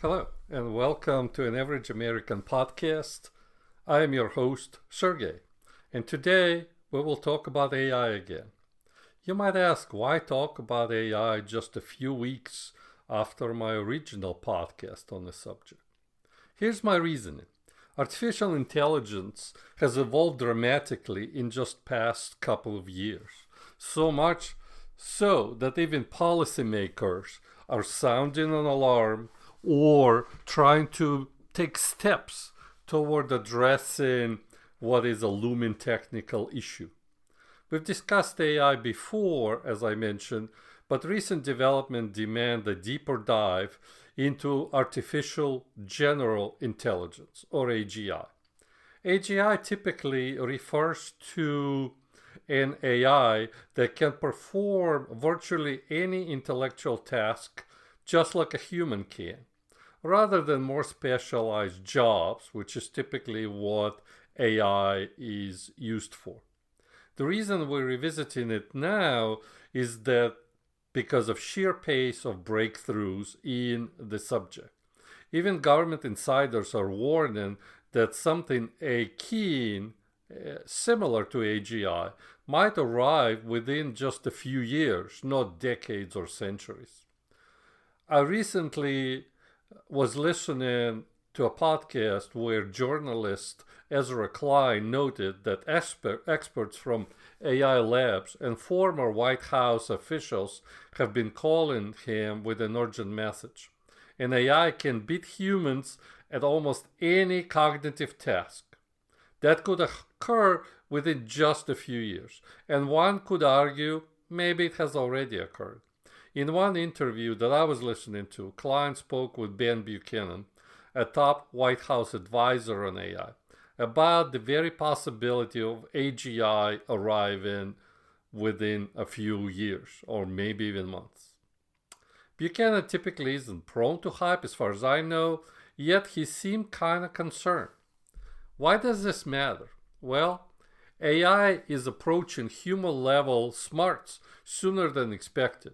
Hello, and welcome to an Average American podcast. I am your host, Sergey, and today we will talk about AI again. You might ask, why talk about AI just a few weeks after my original podcast on the subject? Here's my reasoning. Artificial intelligence has evolved dramatically in just past couple of years. So much so that even policymakers are sounding an alarm or trying to take steps toward addressing what is a looming technical issue. We've discussed AI before, as I mentioned, but recent development demand a deeper dive into artificial general intelligence, or AGI. AGI typically refers to an AI that can perform virtually any intellectual task just like a human can, rather than more specialized jobs, which is typically what AI is used for. The reason we're revisiting it now is that because of sheer pace of breakthroughs in the subject. Even government insiders are warning that something akin, similar to AGI, might arrive within just a few years, not decades or centuries. I recently was listening to a podcast where journalist Ezra Klein noted that experts from AI labs and former White House officials have been calling him with an urgent message. An AI can beat humans at almost any cognitive task. That could occur within just a few years, and one could argue maybe it has already occurred. In one interview that I was listening to, Klein spoke with Ben Buchanan, a top White House advisor on AI, about the very possibility of AGI arriving within a few years, or maybe even months. Buchanan typically isn't prone to hype as far as I know, yet he seemed kind of concerned. Why does this matter? Well, AI is approaching human-level smarts sooner than expected.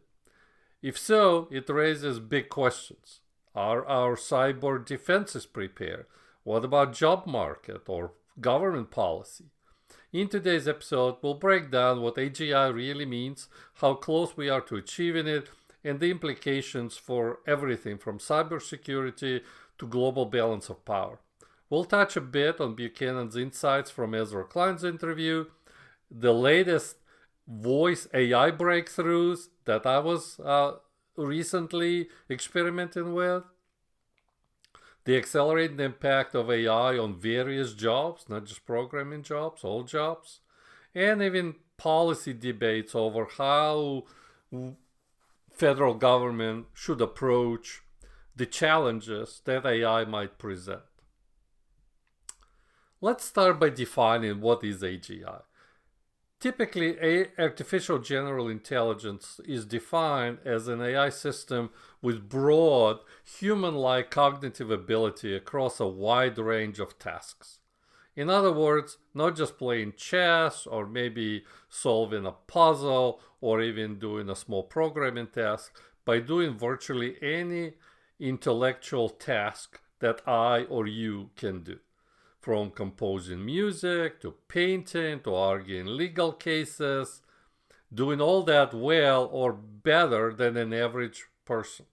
If so, it raises big questions. Are our cyber defenses prepared? What about job market or government policy? In today's episode, we'll break down what AGI really means, how close we are to achieving it, and the implications for everything from cybersecurity to global balance of power. We'll touch a bit on Buchanan's insights from Ezra Klein's interview, the latest voice AI breakthroughs that I was recently experimenting with, the accelerated impact of AI on various jobs, not just programming jobs, all jobs, and even policy debates over how federal government should approach the challenges that AI might present. Let's start by defining what is AGI. Typically, artificial general intelligence is defined as an AI system with broad, human-like cognitive ability across a wide range of tasks. In other words, not just playing chess or maybe solving a puzzle or even doing a small programming task, by doing virtually any intellectual task that I or you can do. From composing music, to painting, to arguing legal cases, doing all that well or better than an average person,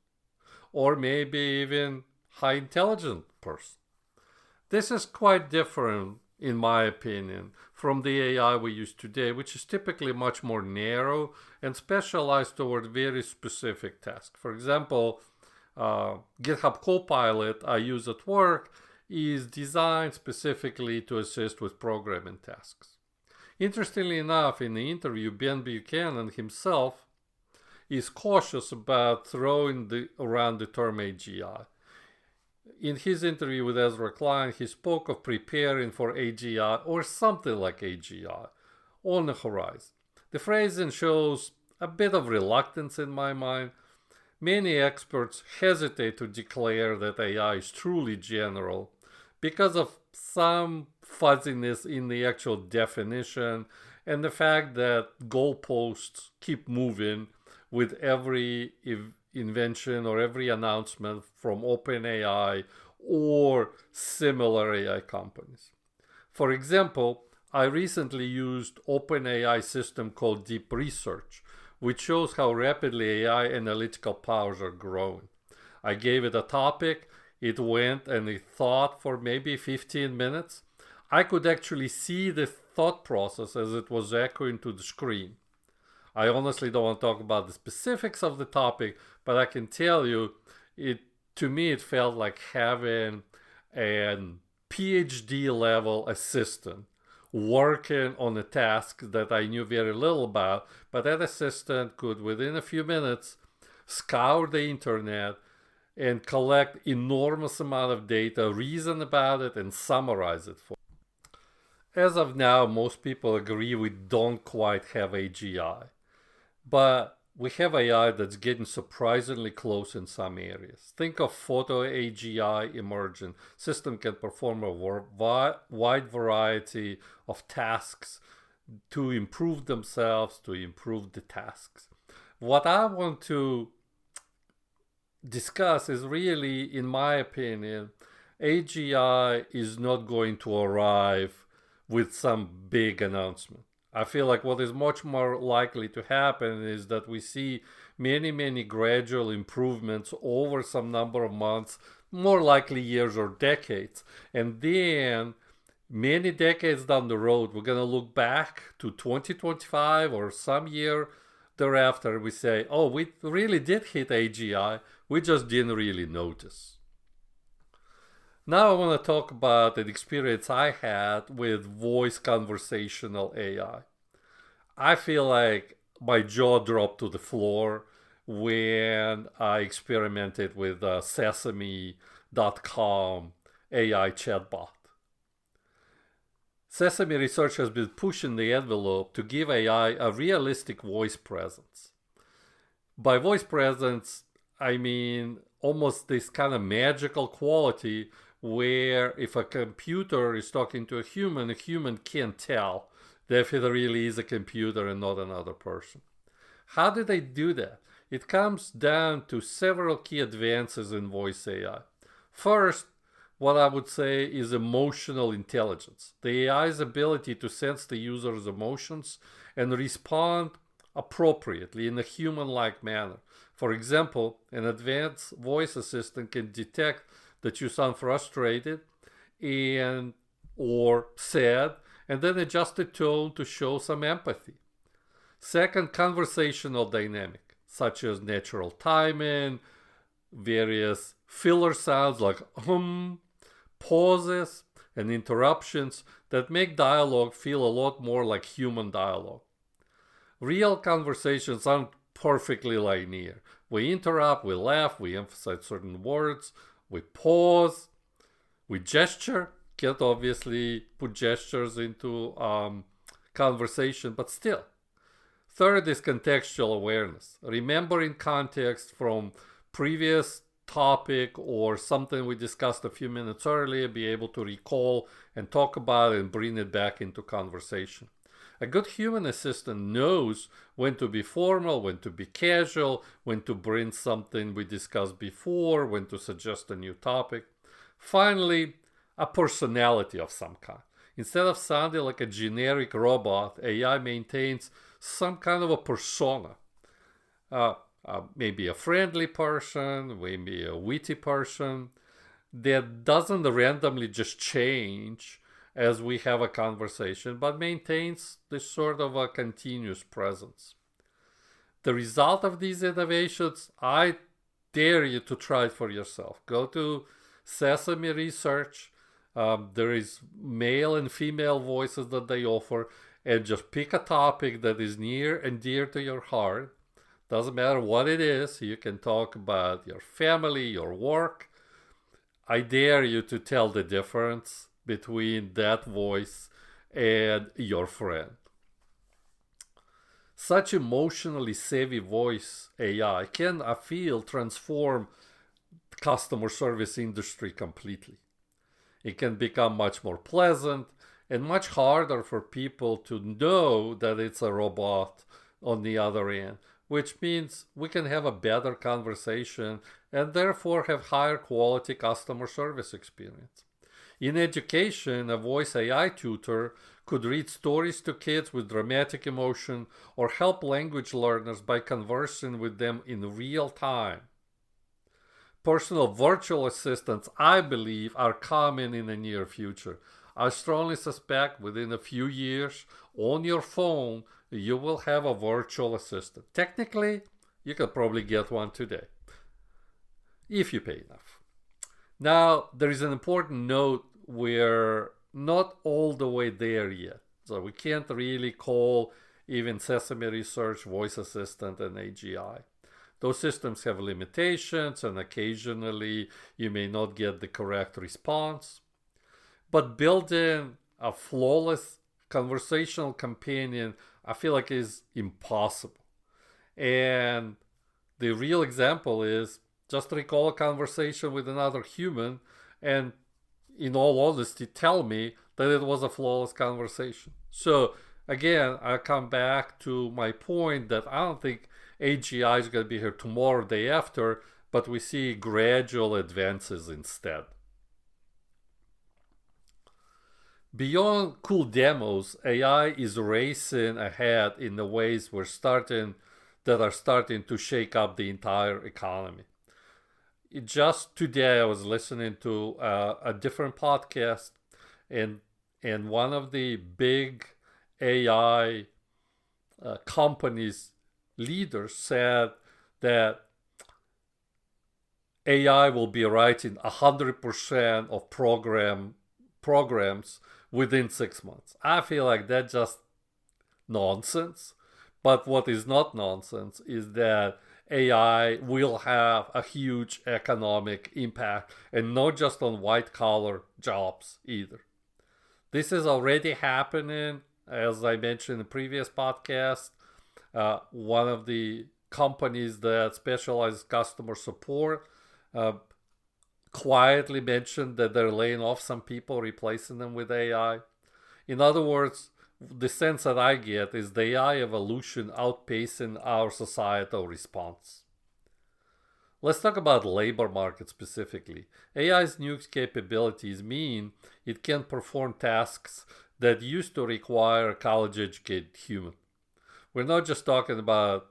or maybe even high intelligent person. This is quite different, in my opinion, from the AI we use today, which is typically much more narrow and specialized toward very specific tasks. For example, GitHub Copilot I use at work is designed specifically to assist with programming tasks. Interestingly enough, in the interview, Ben Buchanan himself is cautious about throwing around the term AGI. In his interview with Ezra Klein, he spoke of preparing for AGI or something like AGI on the horizon. The phrasing shows a bit of reluctance in my mind. Many experts hesitate to declare that AI is truly general because of some fuzziness in the actual definition and the fact that goalposts keep moving with every invention or every announcement from OpenAI or similar AI companies. For example, I recently used OpenAI system called Deep Research, which shows how rapidly AI analytical powers are growing. I gave it a topic, it went and it thought for maybe 15 minutes. I could actually see the thought process as it was echoing to the screen. I honestly don't want to talk about the specifics of the topic, but I can tell you, to me it felt like having a PhD level assistant working on a task that I knew very little about, but that assistant could, within a few minutes, scour the internet and collect enormous amount of data, reason about it, and summarize it for me. As of now, most people agree we don't quite have AGI, but we have AI that's getting surprisingly close in some areas. Think of photo AGI emerging. System can perform a wide variety of tasks to improve themselves, to improve the tasks. What I want to discuss is really, in my opinion, AGI is not going to arrive with some big announcement. I feel like what is much more likely to happen is that we see many gradual improvements over some number of months, more likely years or decades. And then many decades down the road, we're going to look back to 2025 or some year thereafter. We say, oh, we really did hit AGI. We just didn't really notice. Now I want to talk about an experience I had with voice conversational AI. I feel like my jaw dropped to the floor when I experimented with Sesame.com AI chatbot. Sesame Research has been pushing the envelope to give AI a realistic voice presence. By voice presence, I mean almost this kind of magical quality where if a computer is talking to a human can't tell that it really is a computer and not another person. How do they do that? It comes down to several key advances in voice AI. First, what I would say is emotional intelligence. The AI's ability to sense the user's emotions and respond appropriately in a human-like manner. For example, an advanced voice assistant can detect that you sound frustrated or sad, and then adjust the tone to show some empathy. Second, conversational dynamic, such as natural timing, various filler sounds like pauses, and interruptions that make dialogue feel a lot more like human dialogue. Real conversations aren't perfectly linear. We interrupt, we laugh, we emphasize certain words, we pause, we gesture. Can't obviously put gestures into conversation, but still. Third is contextual awareness. Remembering context from previous topic or something we discussed a few minutes earlier, be able to recall and talk about it and bring it back into conversation. A good human assistant knows when to be formal, when to be casual, when to bring something we discussed before, when to suggest a new topic. Finally, a personality of some kind. Instead of sounding like a generic robot, AI maintains some kind of a persona. Maybe a friendly person, maybe a witty person that doesn't randomly just change as we have a conversation, but maintains this sort of a continuous presence. The result of these innovations, I dare you to try it for yourself. Go to Sesame Research. There is male and female voices that they offer, and just pick a topic that is near and dear to your heart. Doesn't matter what it is. You can talk about your family, your work. I dare you to tell the difference between that voice and your friend. Such emotionally savvy voice AI can, I feel, transform the customer service industry completely. It can become much more pleasant and much harder for people to know that it's a robot on the other end. which means we can have a better conversation and therefore have higher quality customer service experience. In education, a voice AI tutor could read stories to kids with dramatic emotion or help language learners by conversing with them in real time. Personal virtual assistants, I believe, are coming in the near future. I strongly suspect within a few years, on your phone, you will have a virtual assistant. Technically, you could probably get one today, if you pay enough. Now, there is an important note. We're not all the way there yet. So we can't really call even Sesame Research, Voice Assistant, and AGI. Those systems have limitations, and occasionally you may not get the correct response. But building a flawless conversational companion, I feel like is impossible. And the real example is just recall a conversation with another human and, in all honesty, tell me that it was a flawless conversation. So again, I come back to my point that I don't think AGI is going to be here tomorrow, day after, but we see gradual advances instead. Beyond cool demos, AI is racing ahead in the ways that are starting to shake up the entire economy. Just today, I was listening to a different podcast, and one of the big AI companies leaders said that AI will be writing 100% of programs within 6 months. I feel like that's just nonsense. But what is not nonsense is that AI will have a huge economic impact, and not just on white collar jobs either. This is already happening. As I mentioned in the previous podcast, one of the companies that specializes customer support quietly mentioned that they're laying off some people, replacing them with AI. In other words, the sense that I get is the AI evolution outpacing our societal response. Let's talk about labor market specifically. AI's new capabilities mean it can perform tasks that used to require a college-educated human. We're not just talking about,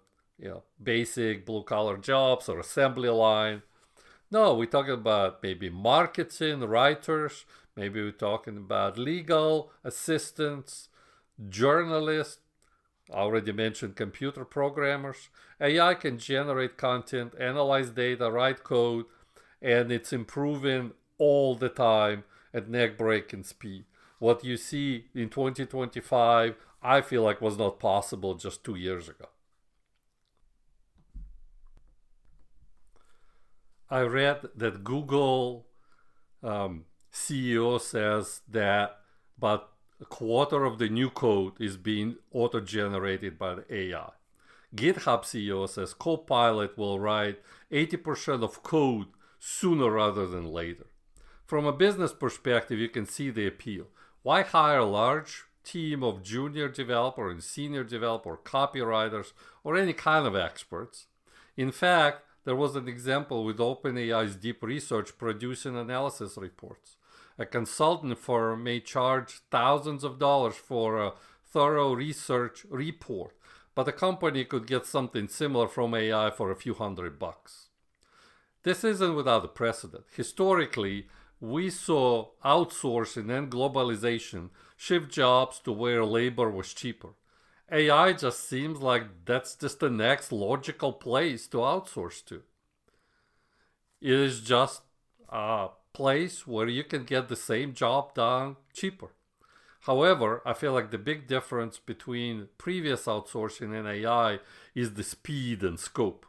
basic blue-collar jobs or assembly line. No, we're talking about maybe marketing, writers, maybe we're talking about legal assistants, journalists, I already mentioned computer programmers. AI can generate content, analyze data, write code, and it's improving all the time at neck-breaking speed. What you see in 2025, I feel like was not possible just 2 years ago. I read that Google CEO says that about a quarter of the new code is being auto-generated by the AI. GitHub CEO says Copilot will write 80% of code sooner rather than later. From a business perspective, you can see the appeal. Why hire a large team of junior developer and senior developer, copywriters, or any kind of experts? In fact, there was an example with OpenAI's deep research producing analysis reports. A consulting firm may charge thousands of dollars for a thorough research report, but a company could get something similar from AI for a few $100. This isn't without a precedent. Historically, we saw outsourcing and globalization shift jobs to where labor was cheaper. AI just seems like that's just the next logical place to outsource to. It is just a place where you can get the same job done cheaper. However, I feel like the big difference between previous outsourcing and AI is the speed and scope.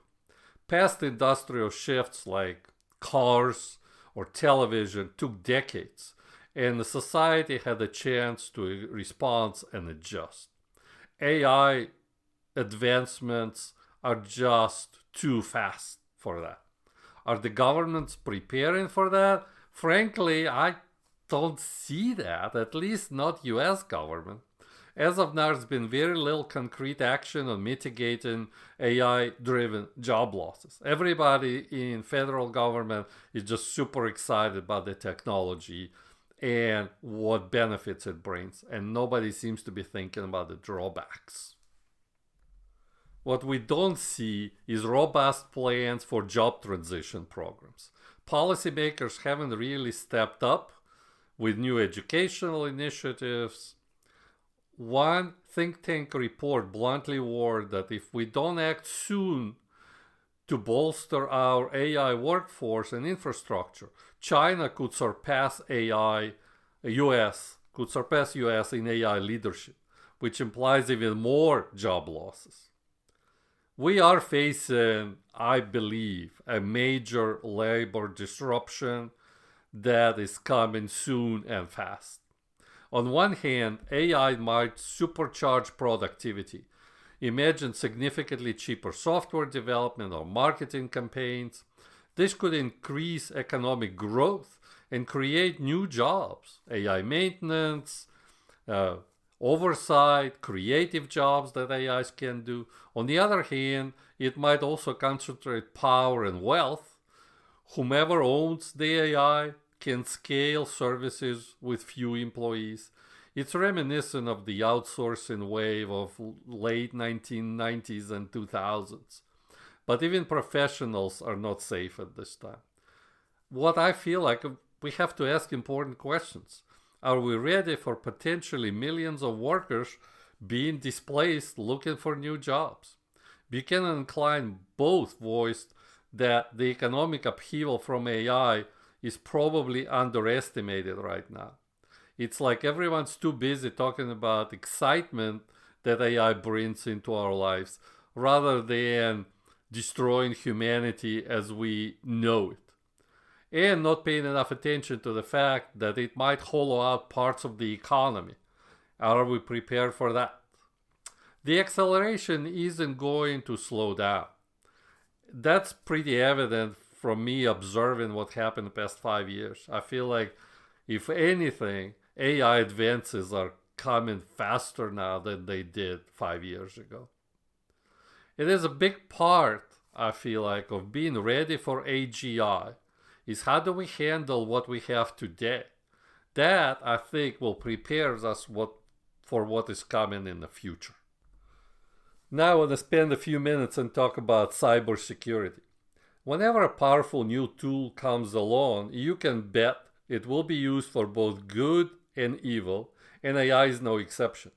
Past industrial shifts like cars or television took decades, and the society had a chance to respond and adjust. AI advancements are just too fast for that. Are the governments preparing for that? Frankly, I don't see that, at least not US government. As of now, there's been very little concrete action on mitigating AI-driven job losses. Everybody in federal government is just super excited about the technology and what benefits it brings, and nobody seems to be thinking about the drawbacks. What we don't see is robust plans for job transition programs. Policymakers haven't really stepped up with new educational initiatives. One think tank report bluntly warned that if we don't act soon to bolster our AI workforce and infrastructure, China could surpass US in AI leadership, which implies even more job losses. We are facing, I believe, a major labor disruption that is coming soon and fast. On one hand, AI might supercharge productivity. Imagine significantly cheaper software development or marketing campaigns. This could increase economic growth and create new jobs, AI maintenance, oversight, creative jobs that AIs can do. On the other hand, it might also concentrate power and wealth. Whomever owns the AI can scale services with few employees. It's reminiscent of the outsourcing wave of late 1990s and 2000s. But even professionals are not safe at this time. What I feel like, we have to ask important questions. Are we ready for potentially millions of workers being displaced looking for new jobs? Buchanan and Klein both voiced that the economic upheaval from AI is probably underestimated right now. It's like everyone's too busy talking about excitement that AI brings into our lives rather than destroying humanity as we know it, and not paying enough attention to the fact that it might hollow out parts of the economy. Are we prepared for that? The acceleration isn't going to slow down. That's pretty evident from me observing what happened the past 5 years. I feel like, if anything, AI advances are coming faster now than they did 5 years ago. It is a big part, I feel like, of being ready for AGI is how do we handle what we have today. That, I think, will prepare us for what is coming in the future. Now I want to spend a few minutes and talk about cybersecurity. Whenever a powerful new tool comes along, you can bet it will be used for both good and evil, and AI is no exception.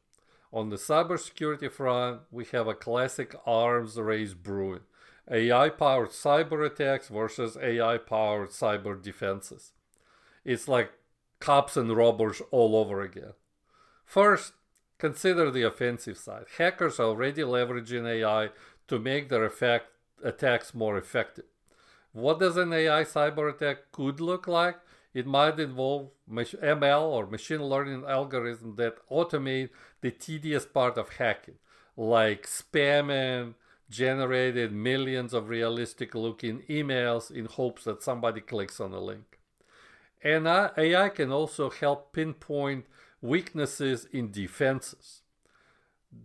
On the cybersecurity front, we have a classic arms race brewing. AI-powered cyber attacks versus AI-powered cyber defenses. It's like cops and robbers all over again. First, consider the offensive side. Hackers are already leveraging AI to make their attacks more effective. What does an AI cyber attack could look like? It might involve ML or machine learning algorithms that automate the tedious part of hacking, like spamming, generated millions of realistic looking emails in hopes that somebody clicks on a link. And AI can also help pinpoint weaknesses in defenses.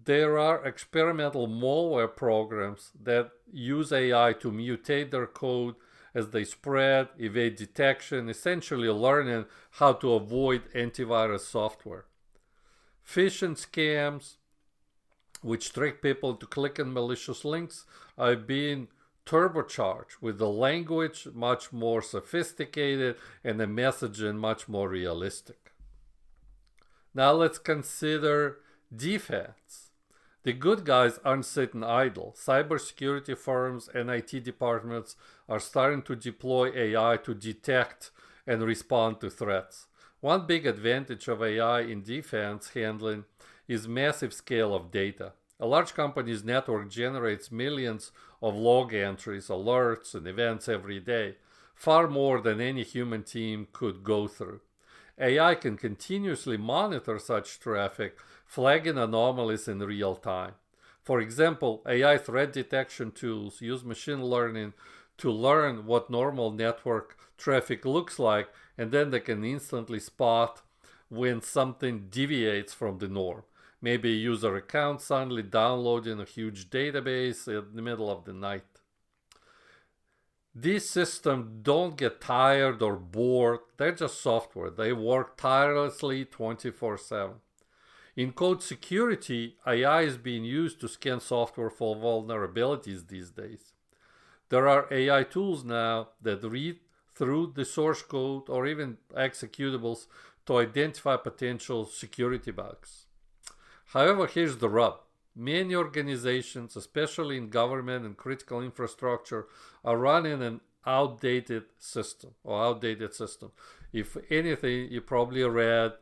There are experimental malware programs that use AI to mutate their code as they spread, evade detection, essentially learning how to avoid antivirus software. Phishing scams, which trick people into clicking malicious links, are being turbocharged with the language much more sophisticated and the messaging much more realistic. Now let's consider defense. The good guys aren't sitting idle. Cybersecurity firms and IT departments are starting to deploy AI to detect and respond to threats. One big advantage of AI in defense handling is massive scale of data. A large company's network generates millions of log entries, alerts, and events every day, far more than any human team could go through. AI can continuously monitor such traffic, flagging anomalies in real time. For example, AI threat detection tools use machine learning to learn what normal network traffic looks like, and then they can instantly spot when something deviates from the norm, maybe a user account suddenly downloading a huge database in the middle of the night. These systems don't get tired or bored. They're just software. They work tirelessly 24/7. In code security, AI is being used to scan software for vulnerabilities these days. There are AI tools now that read through the source code or even executables to identify potential security bugs. However, here's the rub. Many organizations, especially in government and critical infrastructure, are running an outdated system. If anything, you probably read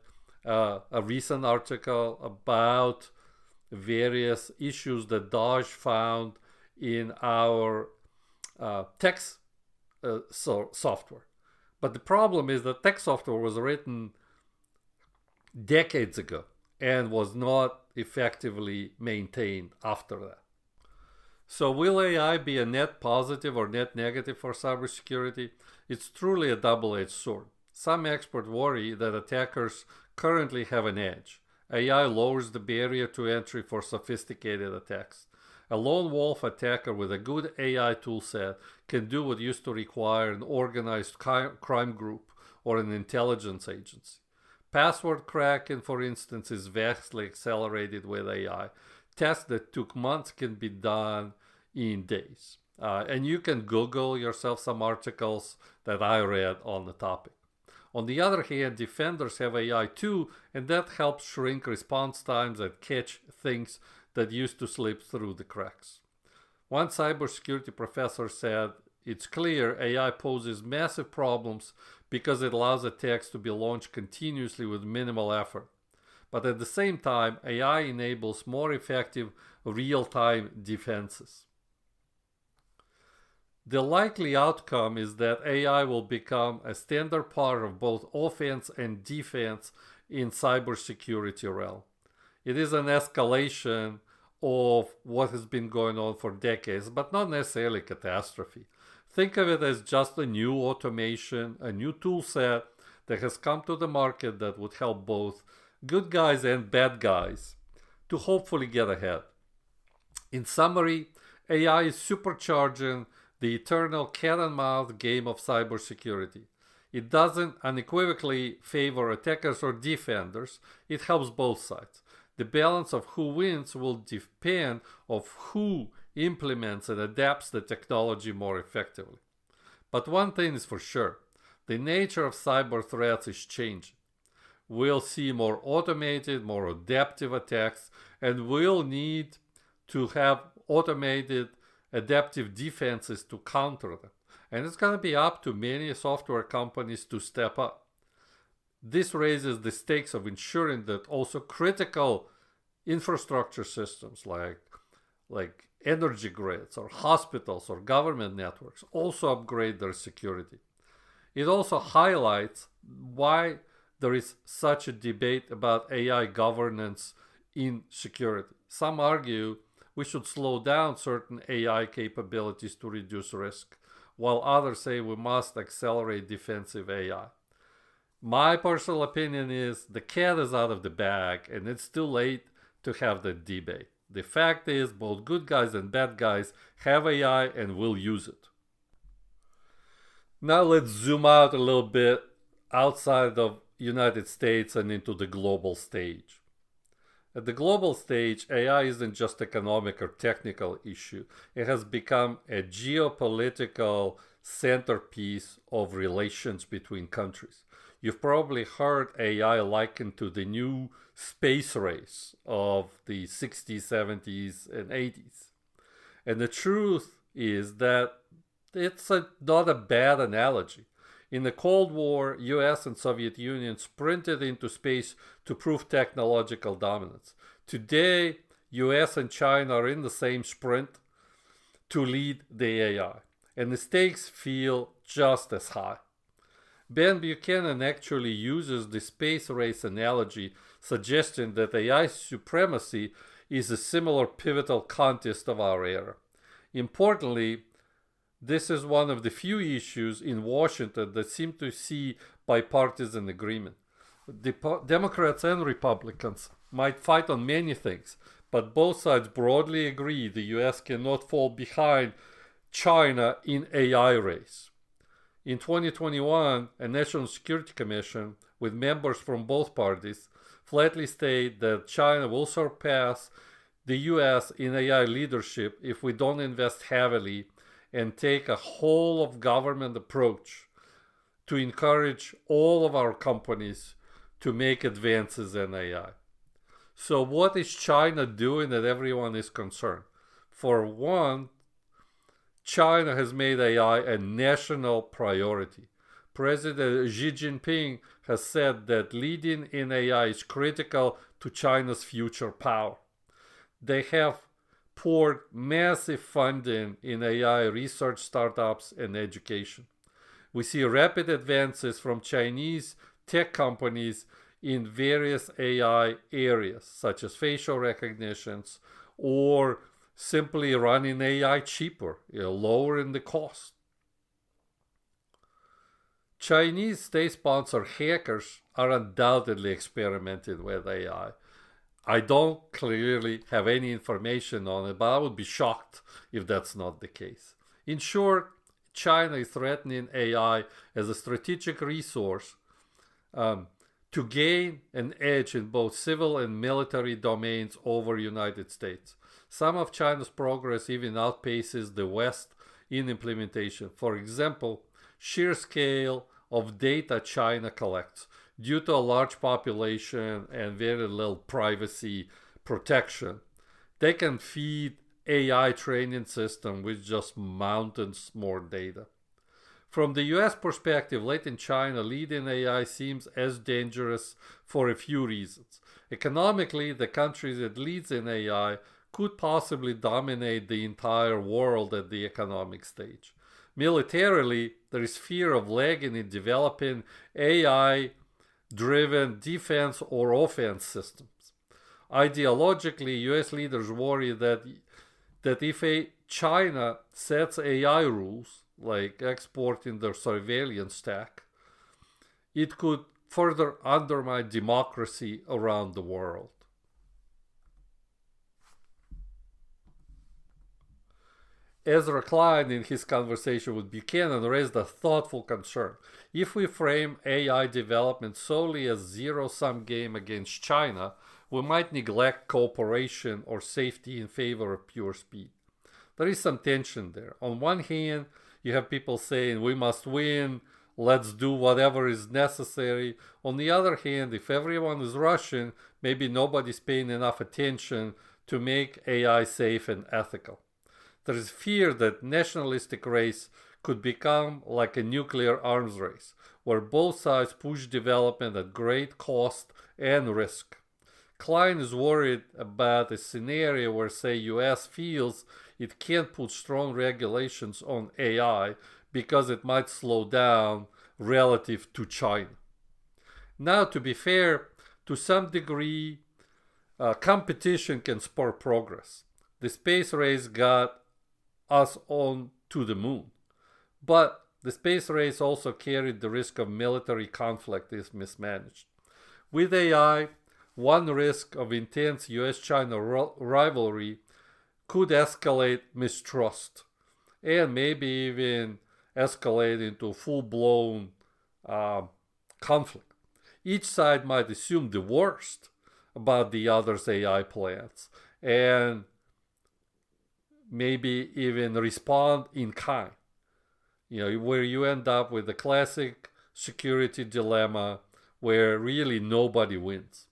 a recent article about various issues that DOJ found in our text software. But the problem is that text software was written decades ago and was not effectively maintained after that. So will AI be a net positive or net negative for cybersecurity? It's truly a double-edged sword. Some experts worry that attackers currently have an edge. AI lowers the barrier to entry for sophisticated attacks. A lone wolf attacker with a good AI toolset can do what used to require an organized crime group or an intelligence agency. Password cracking, for instance, is vastly accelerated with AI. Tests that took months can be done in days. And you can Google yourself some articles that I read on the topic. On the other hand, defenders have AI too, and that helps shrink response times and catch things that used to slip through the cracks. One cybersecurity professor said, "It's clear AI poses massive problems because it allows attacks to be launched continuously with minimal effort. But at the same time, AI enables more effective real-time defenses." The likely outcome is that AI will become a standard part of both offense and defense in cybersecurity realm. It is an escalation of what has been going on for decades, but not necessarily a catastrophe. Think of it as just a new automation, a new tool set that has come to the market that would help both good guys and bad guys to hopefully get ahead. In summary, AI is supercharging the eternal cat-and-mouse game of cybersecurity. It doesn't unequivocally favor attackers or defenders. It helps both sides. The balance of who wins will depend on who implements and adapts the technology more effectively. But one thing is for sure, the nature of cyber threats is changing. We'll see more automated, more adaptive attacks, and we'll need to have automated adaptive defenses to counter them. And it's going to be up to many software companies to step up. This raises the stakes of ensuring that also critical infrastructure systems like energy grids or hospitals or government networks also upgrade their security. It also highlights why there is such a debate about AI governance in security. Some argue we should slow down certain AI capabilities to reduce risk, while others say we must accelerate defensive AI. My personal opinion is the cat is out of the bag and it's too late to have that debate. The fact is both good guys and bad guys have AI and will use it. Now let's zoom out a little bit outside of United States and into the global stage. At the global stage, AI isn't just economic or technical issue. It has become a geopolitical centerpiece of relations between countries. You've probably heard AI likened to the new space race of the 60s, 70s, and 80s. And the truth is that it's not a bad analogy. In the Cold War, US and Soviet Union sprinted into space to prove technological dominance. Today, US and China are in the same sprint to lead the AI, and the stakes feel just as high. Ben Buchanan actually uses the space race analogy, suggesting that AI supremacy is a similar pivotal contest of our era. Importantly, this is one of the few issues in Washington that seem to see bipartisan agreement. Democrats and Republicans might fight on many things, but both sides broadly agree the US cannot fall behind China in AI race. In 2021, a National Security Commission with members from both parties flatly stated that China will surpass the US in AI leadership if we don't invest heavily and take a whole of government approach to encourage all of our companies to make advances in AI. So what is China doing that everyone is concerned? For one, China has made AI a national priority. President Xi Jinping has said that leading in AI is critical to China's future power. They have poured massive funding in AI research startups and education. We see rapid advances from Chinese tech companies in various AI areas, such as facial recognitions or simply running AI cheaper, lowering the cost. Chinese state-sponsored hackers are undoubtedly experimenting with AI. I don't clearly have any information on it, but I would be shocked if that's not the case. In short, China is threatening AI as a strategic resource to gain an edge in both civil and military domains over United States. Some of China's progress even outpaces the West in implementation. For example, sheer scale of data China collects due to a large population and very little privacy protection. They can feed AI training system with just mountains more data. From the US perspective, letting China lead in AI seems as dangerous for a few reasons. Economically, the country that leads in AI could possibly dominate the entire world at the economic stage. Militarily, there is fear of lagging in developing AI-driven defense or offense systems. Ideologically, US leaders worry that if China sets AI rules, like exporting their surveillance tech, it could further undermine democracy around the world. Ezra Klein, in his conversation with Buchanan, raised a thoughtful concern. If we frame AI development solely as a zero-sum game against China, we might neglect cooperation or safety in favor of pure speed. There is some tension there. On one hand, you have people saying, we must win, let's do whatever is necessary. On the other hand, if everyone is rushing, maybe nobody's paying enough attention to make AI safe and ethical. There is fear that nationalistic race could become like a nuclear arms race, where both sides push development at great cost and risk. Klein is worried about a scenario where, say, US feels it can't put strong regulations on AI because it might slow down relative to China. Now, to be fair, to some degree, competition can spur progress. The space race got us on to the moon. But the space race also carried the risk of military conflict if mismanaged. With AI, one risk of intense US-China rivalry could escalate mistrust and maybe even escalate into full-blown conflict. Each side might assume the worst about the other's AI plans and maybe even respond in kind. Where you end up with the classic security dilemma where really nobody wins.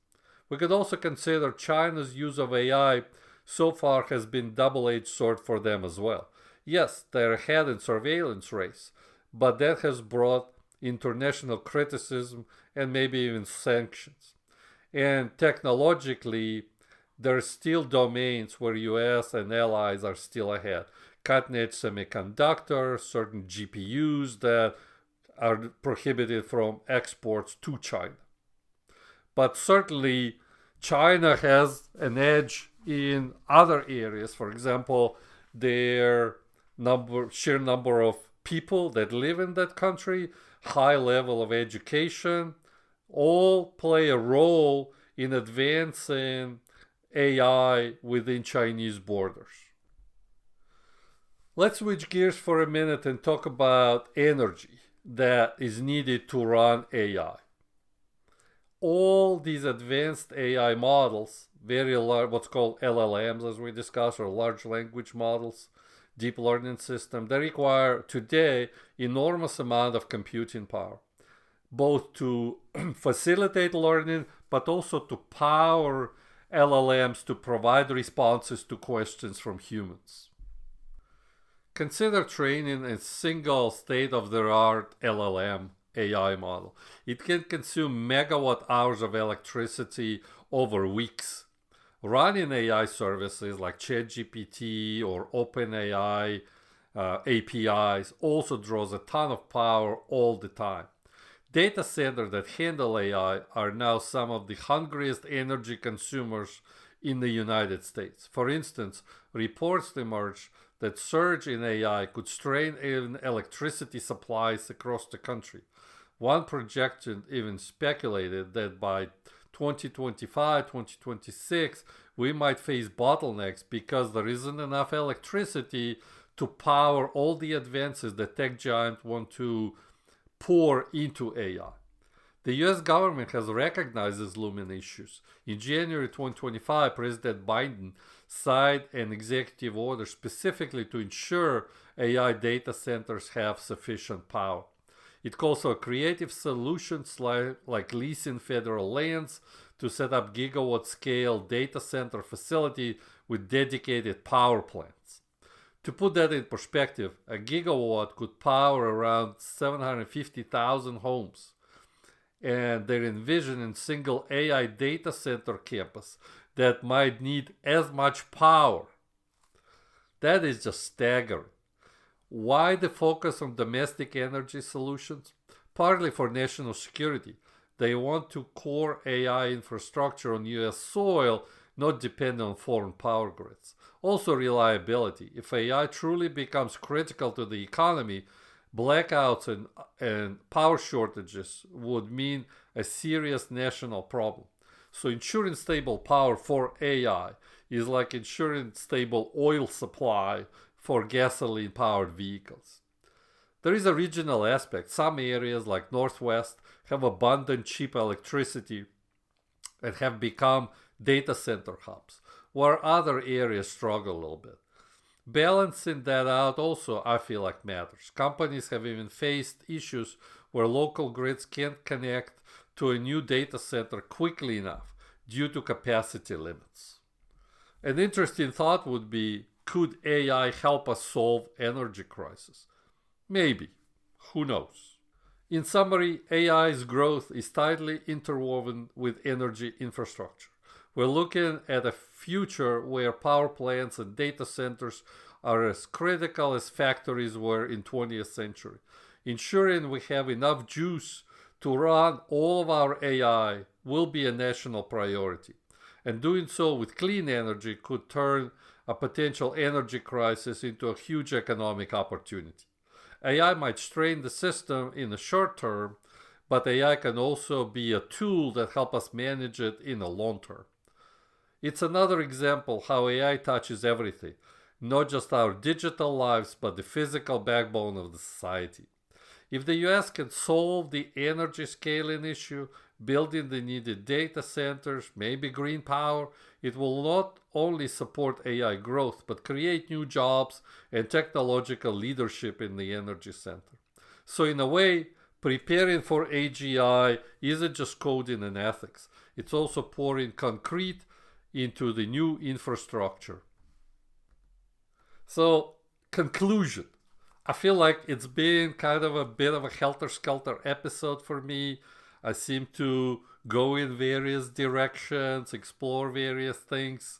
We could also consider China's use of AI so far has been double-edged sword for them as well. Yes, they're ahead in surveillance race, but that has brought international criticism and maybe even sanctions. And technologically, there are still domains where US and allies are still ahead. Cutting-edge semiconductors, certain GPUs that are prohibited from exports to China. But certainly, China has an edge in other areas. For example, their sheer number of people that live in that country, high level of education, all play a role in advancing AI within Chinese borders. Let's switch gears for a minute and talk about energy that is needed to run AI. All these advanced AI models, very large, what's called LLMs as we discussed, or large language models, deep learning system, they require today enormous amount of computing power, both to facilitate learning, but also to power LLMs to provide responses to questions from humans. Consider training a single state-of-the-art LLM AI model. It can consume megawatt hours of electricity over weeks. Running AI services like ChatGPT or OpenAI APIs also draws a ton of power all the time. Data centers that handle AI are now some of the hungriest energy consumers in the United States. For instance, reports emerged that surge in AI could strain even electricity supplies across the country. One projection even speculated that by 2025, 2026, we might face bottlenecks because there isn't enough electricity to power all the advances that tech giants want to pour into AI. The US government has recognized these looming issues. In January 2025, President Biden signed an executive order specifically to ensure AI data centers have sufficient power. It calls for creative solutions like leasing federal lands to set up gigawatt-scale data center facility with dedicated power plants. To put that in perspective, a gigawatt could power around 750,000 homes. And they're envisioning single AI data center campus that might need as much power. That is just staggering. Why the focus on domestic energy solutions? Partly for national security. They want to core AI infrastructure on US soil, not depend on foreign power grids. Also reliability. If AI truly becomes critical to the economy, blackouts and power shortages would mean a serious national problem. So ensuring stable power for AI is like ensuring stable oil supply for gasoline-powered vehicles. There is a regional aspect. Some areas like Northwest have abundant cheap electricity and have become data center hubs, where other areas struggle a little bit. Balancing that out also, I feel like, matters. Companies have even faced issues where local grids can't connect to a new data center quickly enough due to capacity limits. An interesting thought would be, could AI help us solve energy crisis? Maybe. Who knows? In summary, AI's growth is tightly interwoven with energy infrastructure. We're looking at a future where power plants and data centers are as critical as factories were in 20th century. Ensuring we have enough juice to run all of our AI will be a national priority. And doing so with clean energy could turn a potential energy crisis into a huge economic opportunity. AI might strain the system in the short term, but AI can also be a tool that helps us manage it in the long term. It's another example how AI touches everything, not just our digital lives, but the physical backbone of the society. If the US can solve the energy scaling issue, building the needed data centers, maybe green power, it will not only support AI growth, but create new jobs and technological leadership in the energy center. So in a way, preparing for AGI isn't just coding and ethics. It's also pouring concrete into the new infrastructure. So, conclusion. I feel like it's been kind of a bit of a helter-skelter episode for me. I seem to go in various directions, explore various things.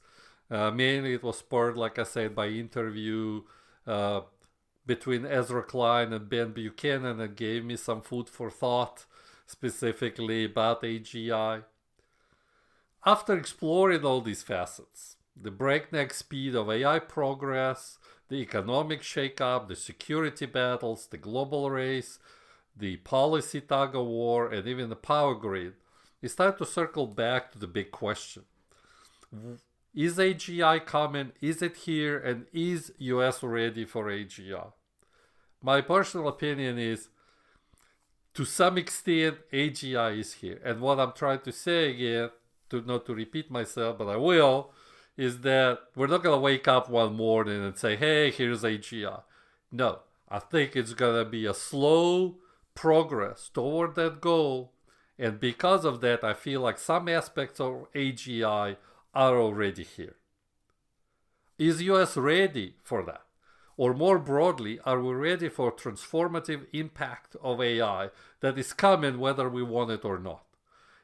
Mainly it was spurred, like I said, by interview between Ezra Klein and Ben Buchanan, and gave me some food for thought, specifically about AGI. After exploring all these facets, the breakneck speed of AI progress, the economic shakeup, the security battles, the global race, the policy tug of war, and even the power grid, it's time to circle back to the big question. Is AGI coming? Is it here? And is US ready for AGI? My personal opinion is, to some extent, AGI is here. And what I'm trying to say again, not to repeat myself, but I will, is that we're not going to wake up one morning and say, hey, here's AGI. No, I think it's going to be a slow progress toward that goal. And because of that, I feel like some aspects of AGI are already here. Is US ready for that? Or more broadly, are we ready for transformative impact of AI that is coming whether we want it or not?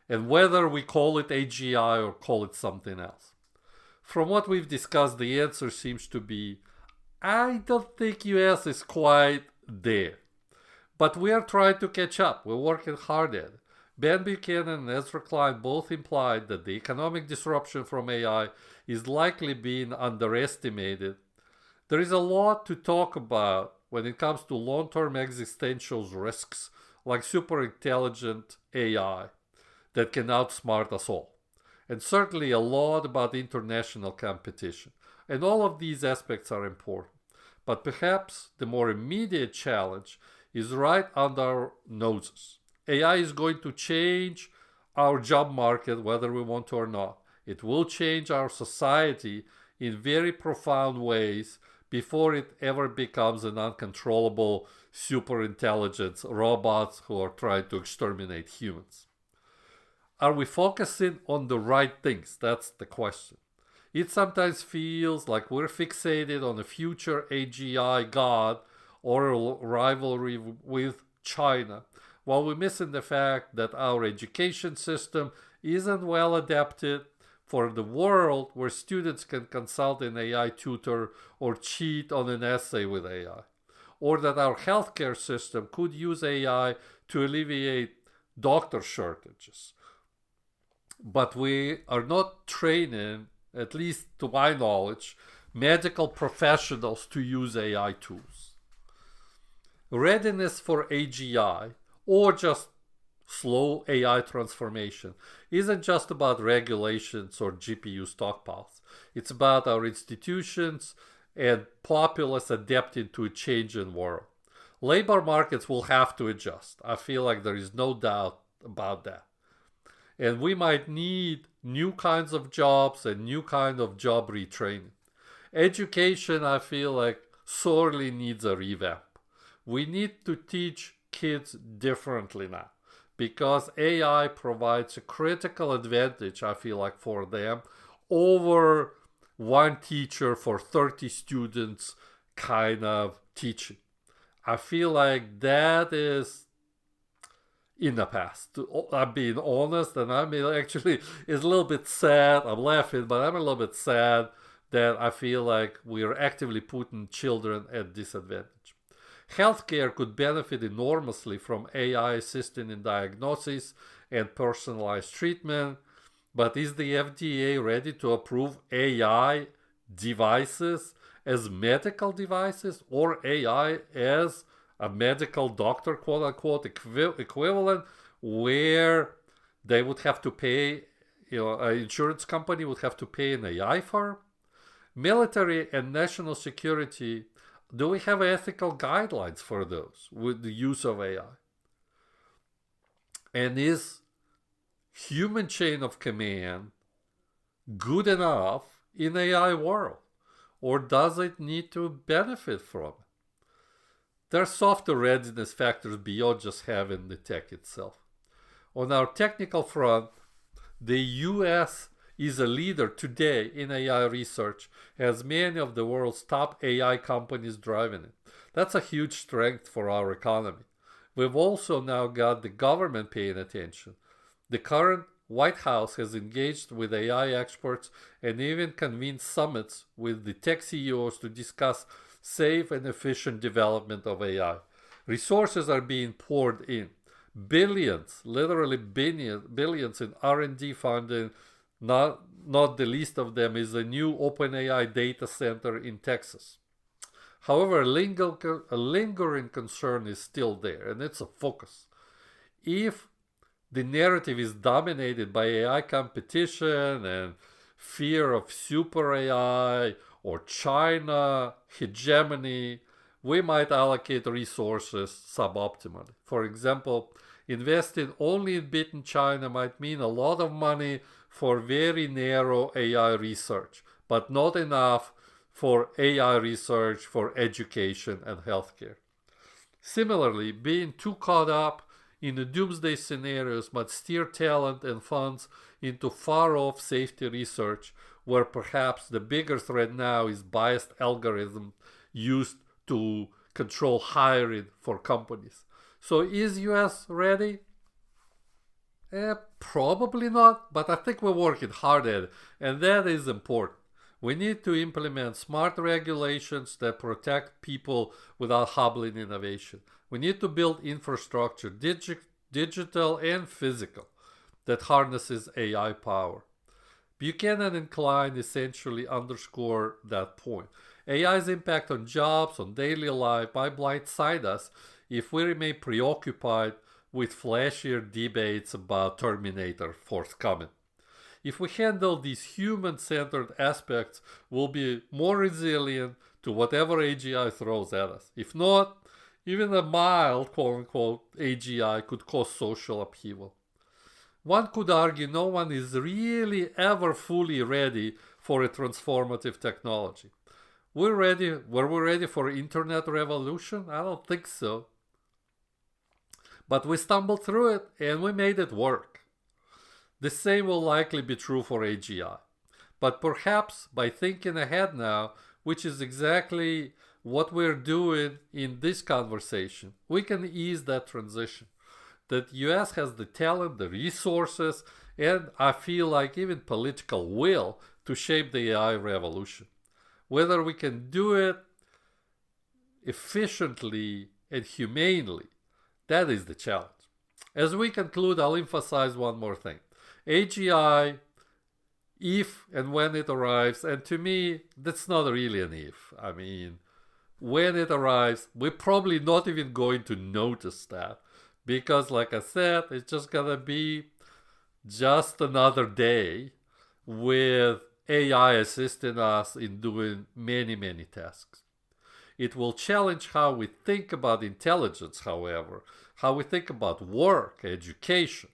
And whether we call it AGI or call it something else. From what we've discussed, the answer seems to be, I don't think US is quite there. But we are trying to catch up. We're working hard at it. Ben Buchanan and Ezra Klein both implied that the economic disruption from AI is likely being underestimated. There is a lot to talk about when it comes to long-term existential risks like superintelligent AI that can outsmart us all. And certainly a lot about international competition. And all of these aspects are important. But perhaps the more immediate challenge is right under our noses. AI is going to change our job market whether we want to or not. It will change our society in very profound ways before it ever becomes an uncontrollable superintelligence robots who are trying to exterminate humans. Are we focusing on the right things? That's the question. It sometimes feels like we're fixated on a future AGI god or a rivalry with China, while we're missing the fact that our education system isn't well adapted for the world where students can consult an AI tutor or cheat on an essay with AI, or that our healthcare system could use AI to alleviate doctor shortages. But we are not training, at least to my knowledge, medical professionals to use AI tools. Readiness for AGI, or just slow AI transformation, isn't just about regulations or GPU stockpiles. It's about our institutions and populace adapting to a changing world. Labor markets will have to adjust. I feel like there is no doubt about that. And we might need new kinds of jobs and new kind of job retraining. Education, I feel like, sorely needs a revamp. We need to teach kids differently now, because AI provides a critical advantage, I feel like, for them over one teacher for 30 students kind of teaching. I feel like that is in the past. I'm being honest, and I'm actually, it's a little bit sad. I'm laughing, but I'm a little bit sad that I feel like we are actively putting children at disadvantage. Healthcare could benefit enormously from AI assisting in diagnosis and personalized treatment, but is the FDA ready to approve AI devices as medical devices, or AI as a medical doctor, quote unquote, equivalent, where they would have to pay, an insurance company would have to pay an AI firm? Military and national security, do we have ethical guidelines for those with the use of AI? And is human chain of command good enough in AI world? Or does it need to benefit from it? There are softer readiness factors beyond just having the tech itself. On our technical front, the US is a leader today in AI research, has many of the world's top AI companies driving it. That's a huge strength for our economy. We've also now got the government paying attention. The current White House has engaged with AI experts and even convened summits with the tech CEOs to discuss safe and efficient development of AI. Resources are being poured in. Billions, literally billions in R&D funding. Not the least of them is a new OpenAI data center in Texas. However, a lingering concern is still there, and it's a focus. If the narrative is dominated by AI competition and fear of super AI or China hegemony, we might allocate resources suboptimally. For example, investing only in beaten China might mean a lot of money for very narrow AI research, but not enough for AI research for education and healthcare. Similarly, being too caught up in the doomsday scenarios might steer talent and funds into far-off safety research, where perhaps the bigger threat now is biased algorithms used to control hiring for companies. So is US ready? Probably not, but I think we're working hard at it, and that is important. We need to implement smart regulations that protect people without hobbling innovation. We need to build infrastructure, digital and physical, that harnesses AI power. Buchanan and Klein essentially underscore that point. AI's impact on jobs, on daily life, might blindside us if we remain preoccupied with flashier debates about Terminator forthcoming. If we handle these human-centered aspects, we'll be more resilient to whatever AGI throws at us. If not, even a mild, quote-unquote, AGI could cause social upheaval. One could argue no one is really ever fully ready for a transformative technology. Were we ready for internet revolution? I don't think so. But we stumbled through it and we made it work. The same will likely be true for AGI. But perhaps by thinking ahead now, which is exactly what we're doing in this conversation, we can ease that transition. That US has the talent, the resources, and I feel like even political will to shape the AI revolution. Whether we can do it efficiently and humanely, that is the challenge. As we conclude, I'll emphasize one more thing. AGI, if and when it arrives, and to me, that's not really an if. I mean, when it arrives, we're probably not even going to notice that. Because, like I said, it's just gonna be just another day with AI assisting us in doing many, many tasks. It will challenge how we think about intelligence, however, how we think about work, education.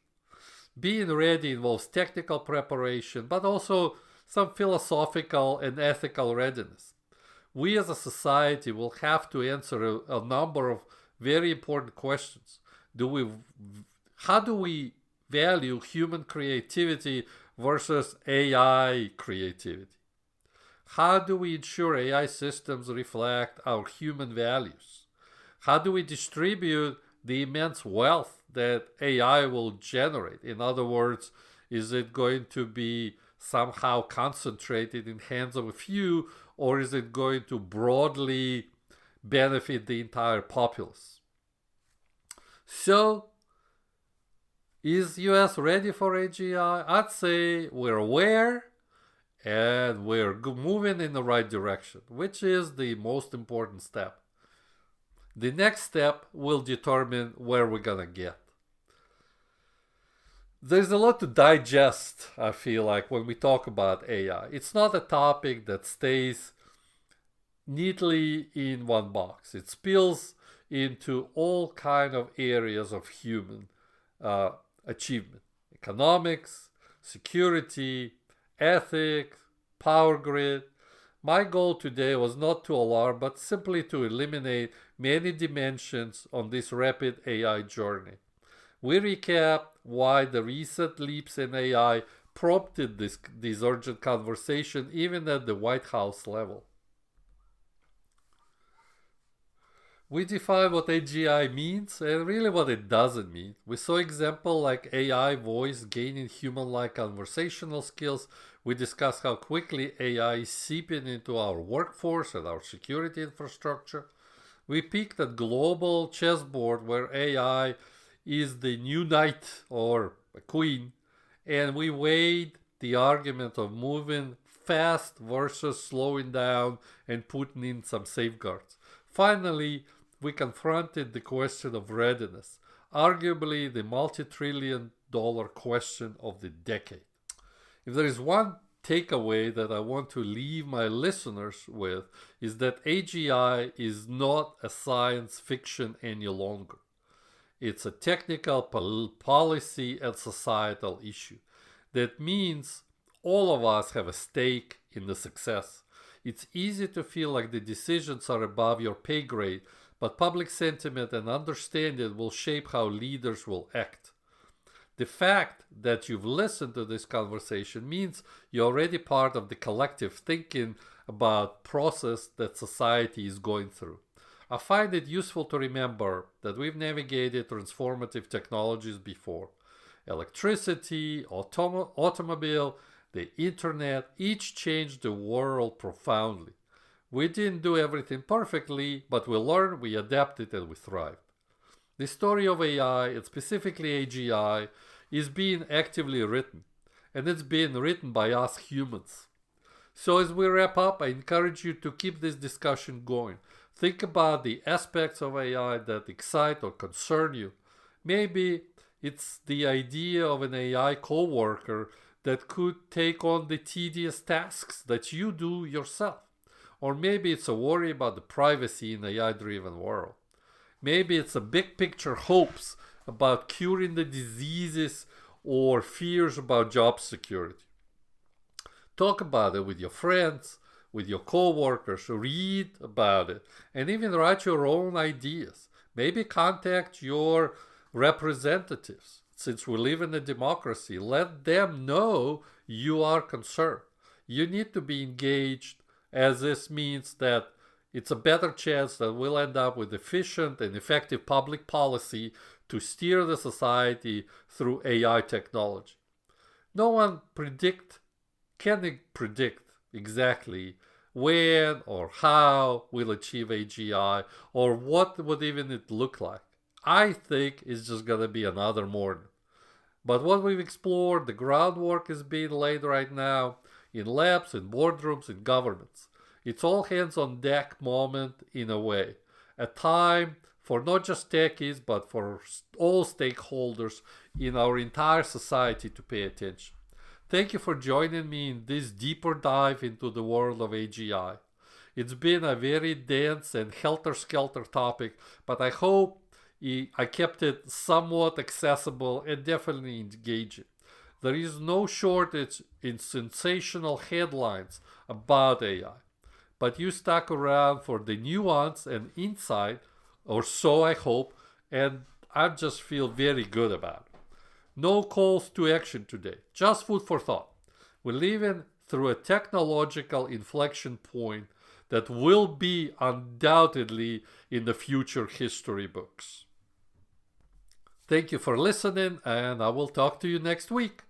Being ready involves technical preparation, but also some philosophical and ethical readiness. We as a society will have to answer a number of very important questions. How do we value human creativity versus AI creativity? How do we ensure AI systems reflect our human values? How do we distribute the immense wealth that AI will generate? In other words, is it going to be somehow concentrated in hands of a few, or is it going to broadly benefit the entire populace? So, is US ready for AGI? I'd say we're aware and we're moving in the right direction, which is the most important step. The next step will determine where we're gonna get. There's a lot to digest, I feel like, when we talk about AI. It's not a topic that stays neatly in one box. It spills into all kind of areas of human achievement. Economics, security, ethics, power grid. My goal today was not to alarm, but simply to eliminate many dimensions on this rapid AI journey. We recap why the recent leaps in AI prompted this urgent conversation even at the White House level. We define what AGI means and really what it doesn't mean. We saw examples like AI voice gaining human-like conversational skills. We discussed how quickly AI is seeping into our workforce and our security infrastructure. We peeked at global chessboard where AI is the new knight or a queen, and we weighed the argument of moving fast versus slowing down and putting in some safeguards. Finally, we confronted the question of readiness, arguably the multi-trillion-dollar question of the decade. If there is one takeaway that I want to leave my listeners with, is that AGI is not a science fiction any longer. It's a technical, policy, and societal issue. That means all of us have a stake in the success. It's easy to feel like the decisions are above your pay grade, but public sentiment and understanding will shape how leaders will act. The fact that you've listened to this conversation means you're already part of the collective thinking about process that society is going through. I find it useful to remember that we've navigated transformative technologies before. Electricity, automobile, the internet, each changed the world profoundly. We didn't do everything perfectly, but we learned, we adapted, and we thrived. The story of AI, and specifically AGI, is being actively written, and it's being written by us humans. So as we wrap up, I encourage you to keep this discussion going. Think about the aspects of AI that excite or concern you. Maybe it's the idea of an AI coworker that could take on the tedious tasks that you do yourself. Or maybe it's a worry about the privacy in an AI-driven world. Maybe it's a big picture hopes about curing the diseases or fears about job security. Talk about it with your friends, with your co-workers, read about it, and even write your own ideas. Maybe contact your representatives. Since we live in a democracy, let them know you are concerned. You need to be engaged, as this means that it's a better chance that we'll end up with efficient and effective public policy to steer the society through AI technology. No one can predict exactly when or how we'll achieve AGI or what would even it look like. I think it's just going to be another morning. But what we've explored, the groundwork is being laid right now in labs, in boardrooms, in governments. It's all hands on deck moment in a way. A time for not just techies, but for all stakeholders in our entire society to pay attention. Thank you for joining me in this deeper dive into the world of AGI. It's been a very dense and helter-skelter topic, but I hope I kept it somewhat accessible and definitely engaging. There is no shortage in sensational headlines about AI, but you stuck around for the nuance and insight, or so I hope, and I just feel very good about it. No calls to action today, just food for thought. We're living through a technological inflection point that will be undoubtedly in the future history books. Thank you for listening, and I will talk to you next week.